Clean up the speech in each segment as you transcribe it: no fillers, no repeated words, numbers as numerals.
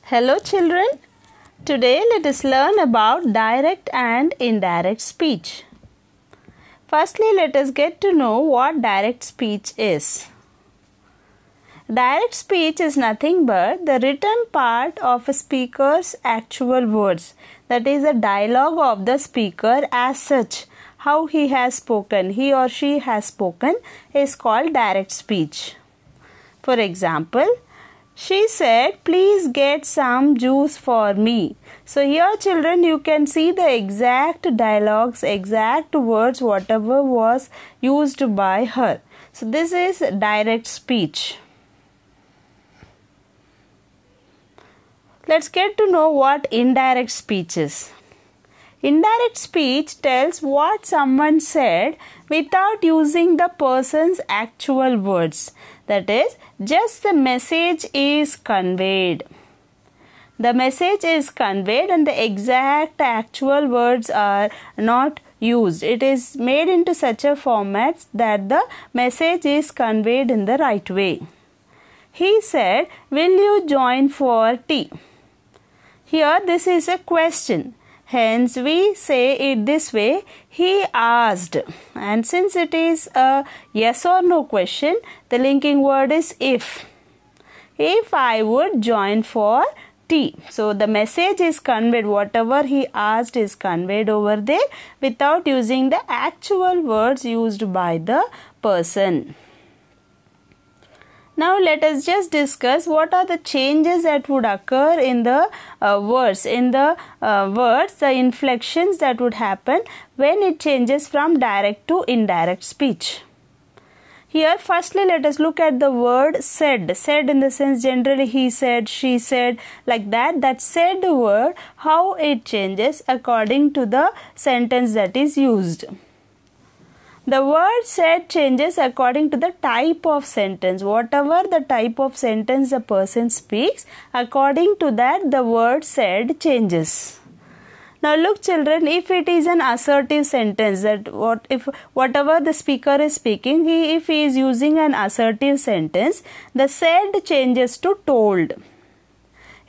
Hello children, today let us learn about direct and indirect speech. Firstly, let us get to know what direct speech is. Direct speech is nothing but the written part of a speaker's actual words. That is a dialogue of the speaker as such. How he has spoken, he or she has spoken is called direct speech. For example, she said, "Please get some juice for me." So here children, you can see the exact dialogues, exact words, whatever was used by her. So this is direct speech. Let's get to know what indirect speech is. Indirect speech tells what someone said without using the person's actual words. That is, just the message is conveyed. The message is conveyed and the exact actual words are not used. It is made into such a format that the message is conveyed in the right way. He said, "Will you join for tea?" Here this is a question. Hence we say it this way, he asked. And since it is a yes or no question, the linking word is if. If I would join for tea. So the message is conveyed, whatever he asked is conveyed over there without using the actual words used by the person. Now let us just discuss what are the changes that would occur in the words. In the words, the inflections that would happen when it changes from direct to indirect speech. Here firstly let us look at the word said. Said in the sense generally he said, she said, like that. That said word, how it changes according to the sentence that is used. The word said changes according to the type of sentence. Whatever the type of sentence the person speaks, according to that the word said changes. Now look children, if it is an assertive sentence, that whatever the speaker is speaking, if he is using an assertive sentence, the said changes to told.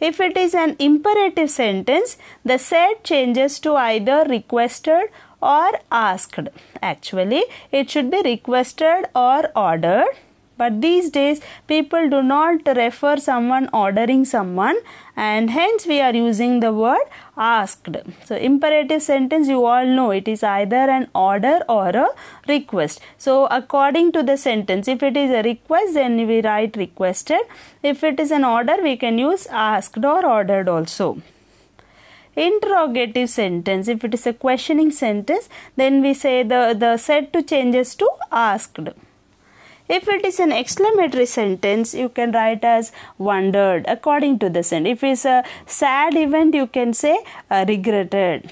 If it is an imperative sentence, the said changes to either requested or asked. Actually, it should be requested or ordered. But these days, people do not refer someone ordering someone, and hence we are using the word asked. So, imperative sentence, you all know, it is either an order or a request. So, according to the sentence, if it is a request, then we write requested. If it is an order, we can use asked or ordered also. Interrogative sentence, if it is a questioning sentence, then we say the said to changes to asked. If it is an exclamatory sentence, you can write as wondered according to the sentence. If it is a sad event, you can say regretted.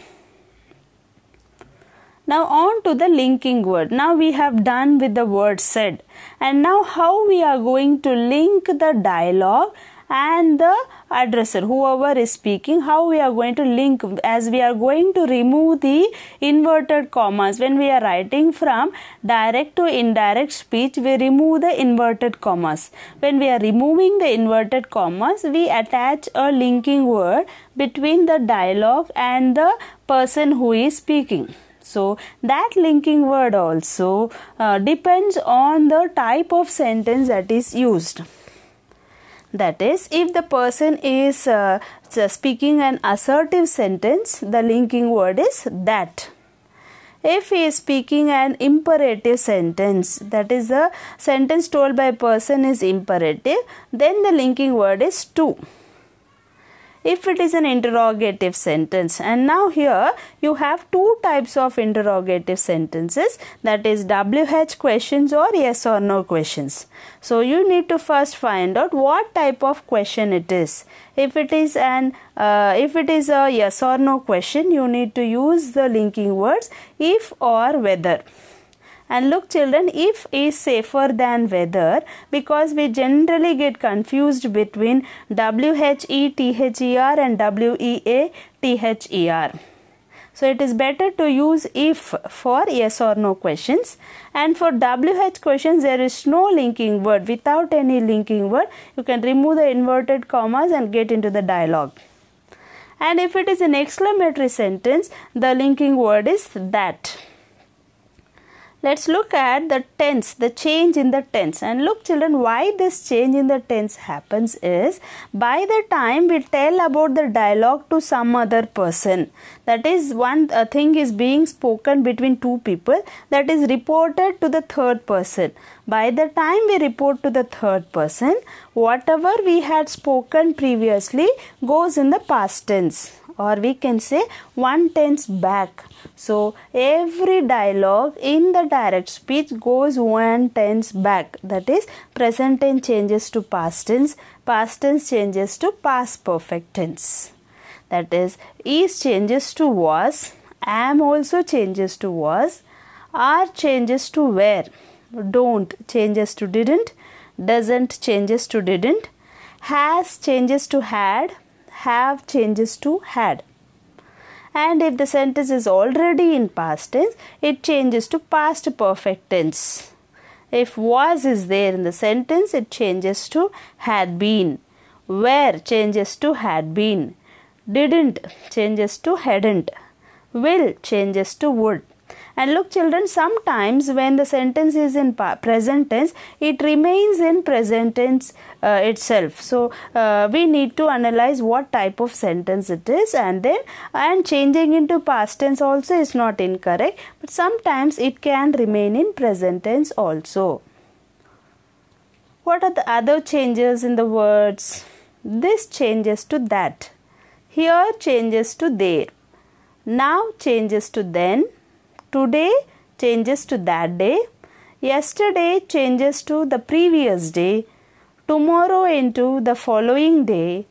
Now on to the linking word. Now we have done with the word said. And now how we are going to link the dialogue and the addresser, whoever is speaking, how we are going to link, as we are going to remove the inverted commas. When we are writing from direct to indirect speech, we remove the inverted commas. When we are removing the inverted commas, we attach a linking word between the dialogue and the person who is speaking. So that linking word also depends on the type of sentence that is used. That is, if the person is speaking an assertive sentence, the linking word is that. If he is speaking an imperative sentence, that is, the sentence told by a person is imperative, then the linking word is to. If it is an interrogative sentence, and now here you have two types of interrogative sentences, that is WH questions or yes or no questions. So you need to first find out what type of question it is. If it is a yes or no question, you need to use the linking words if or whether. And look children, if is safer than whether, because we generally get confused between WHE THER and WEA THER. So it is better to use if for yes or no questions. And for WH questions, there is no linking word. Without any linking word, you can remove the inverted commas and get into the dialogue. And if it is an exclamatory sentence, the linking word is that. Let's look at the tense, the change in the tense. And look children, why this change in the tense happens is by the time we tell about the dialogue to some other person. That is, one thing is being spoken between two people, that is reported to the third person. By the time we report to the third person, whatever we had spoken previously goes in the past tense, or we can say one tense back. So every dialogue in the direct speech goes one tense back. That is, present tense changes to past tense changes to past perfect tense. That is, is changes to was, am also changes to was, are changes to were, don't changes to didn't, doesn't changes to didn't, has changes to had, have changes to had. And if the sentence is already in past tense, it changes to past perfect tense. If was is there in the sentence, it changes to had been. Were changes to had been. Didn't changes to hadn't. Will changes to would. And look children, sometimes when the sentence is in present tense, it remains in present tense itself. So we need to analyze what type of sentence it is, and changing into past tense also is not incorrect, but sometimes it can remain in present tense also. What are the other changes in the words? This changes to that. Here changes to there. Now changes to then. Today changes to that day. Yesterday changes to the previous day. Tomorrow into the following day.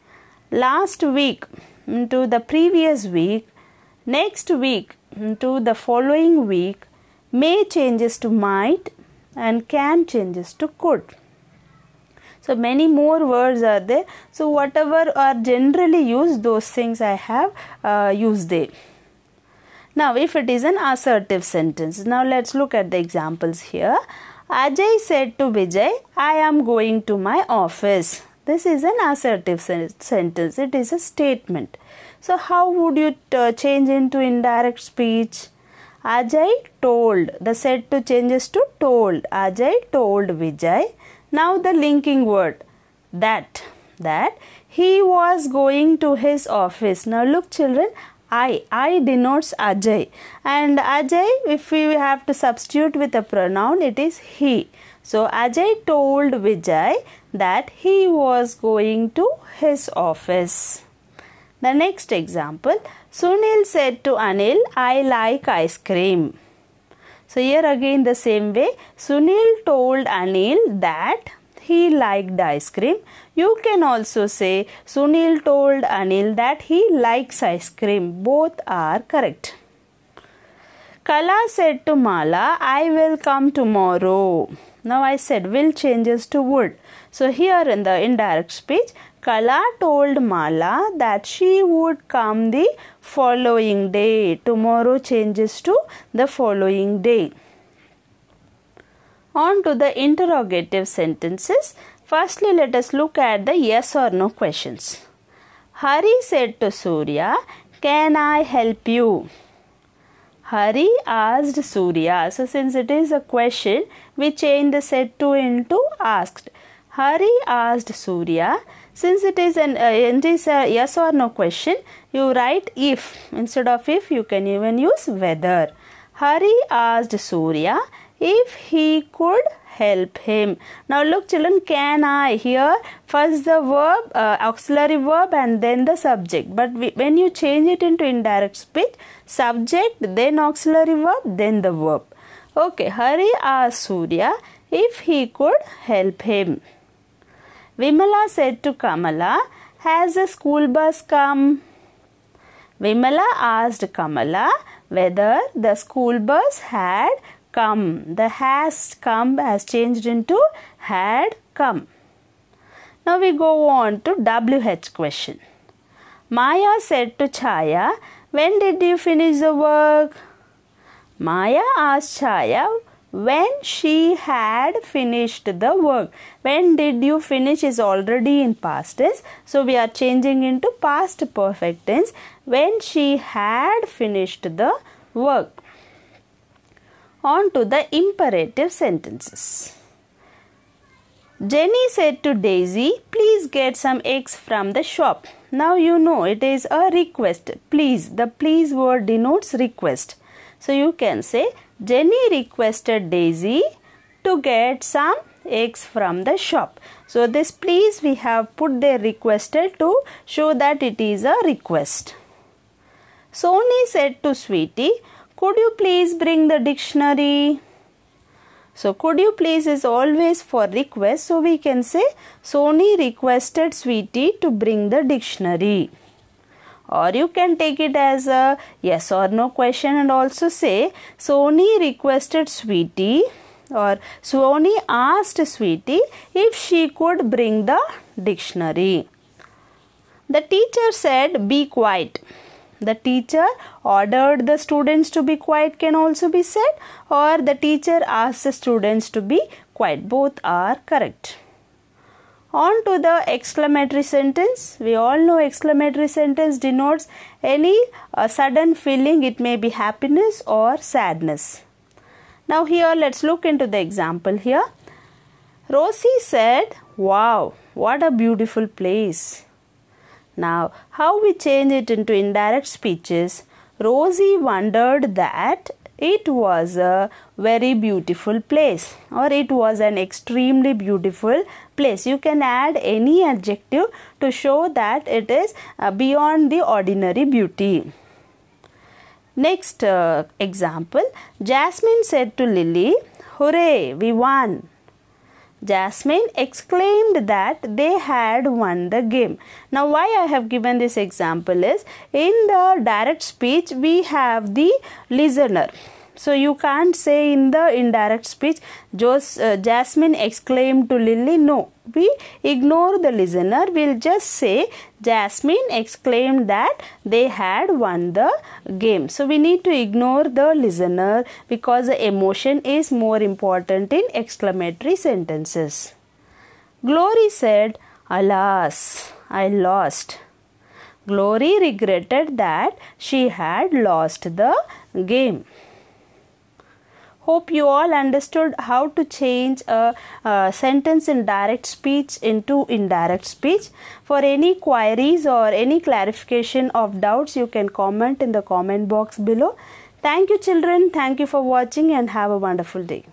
Last week into the previous week. Next week into the following week. May changes to might, and can changes to could. So many more words are there. So whatever are generally used, those things I have used there. Now, if it is an assertive sentence, now let's look at the examples here. Ajay said to Vijay, I am going to my office. This is an assertive sentence. It is a statement. So, how would you change into indirect speech? Ajay told. The said to changes to told. Ajay told Vijay. Now, the linking word, that he was going to his office. Now, look children, I denotes Ajay, and Ajay, if we have to substitute with a pronoun, it is he. So Ajay told Vijay that he was going to his office. The next example, Sunil said to Anil, I like ice cream. So here again the same way, Sunil told Anil that he liked ice cream. You can also say Sunil told Anil that he likes ice cream. Both are correct. Kala said to Mala, I will come tomorrow. Now I said will changes to would. So here in the indirect speech, Kala told Mala that she would come the following day. Tomorrow changes to the following day. On to the interrogative sentences. Firstly, let us look at the yes or no questions. Hari said to Surya, can I help you? Hari asked Surya. So, since it is a question, we change the said to into asked. Hari asked Surya. Since it is a yes or no question, you write if. Instead of if, you can even use whether. Hari asked Surya if he could help him. Now look children, can I, here first the verb, auxiliary verb and then the subject. But when you change it into indirect speech, subject, then auxiliary verb, then the verb. Okay, Hari asked Surya if he could help him. Vimala said to Kamala, has the school bus come? Vimala asked Kamala whether the school bus had come. The has come has changed into had come. Now we go on to WH question. Maya said to Chaya, When did you finish the work? Maya asked Chaya when she had finished the work. When did you finish is already in past tense. So we are changing into past perfect tense. When she had finished the work. On to the imperative sentences. Jenny said to Daisy, please get some eggs from the shop. Now you know it is a request. Please. The please word denotes request. So you can say Jenny requested Daisy to get some eggs from the shop. So this please we have put there requested to show that it is a request. Sony said to Sweetie, could you please bring the dictionary? So could you please is always for request. So we can say Sony requested Sweetie to bring the dictionary. Or you can take it as a yes or no question and also say Sony requested Sweetie or Sony asked Sweetie if she could bring the dictionary. The teacher said be quiet. The teacher ordered the students to be quiet can also be said, or the teacher asked the students to be quiet. Both are correct. On to the exclamatory sentence. We all know exclamatory sentence denotes any sudden feeling. It may be happiness or sadness. Now here let's look into the example here. Rosie said, wow, what a beautiful place. Now how we change it into indirect speeches? Rosie wondered that it was a very beautiful place or it was an extremely beautiful place. You can add any adjective to show that it is beyond the ordinary beauty. Next example, Jasmine said to Lily, hooray, we won. Jasmine exclaimed that they had won the game. Now why I have given this example is in the direct speech we have the listener. So you can't say in the indirect speech Jasmine exclaimed to Lily. No, we ignore the listener. We'll just say Jasmine exclaimed that they had won the game. So we need to ignore the listener because the emotion is more important in exclamatory sentences. Glory said, alas, I lost. Glory regretted that she had lost the game. Hope you all understood how to change a sentence in direct speech into indirect speech. For any queries or any clarification of doubts, you can comment in the comment box below. Thank you children. Thank you for watching and have a wonderful day.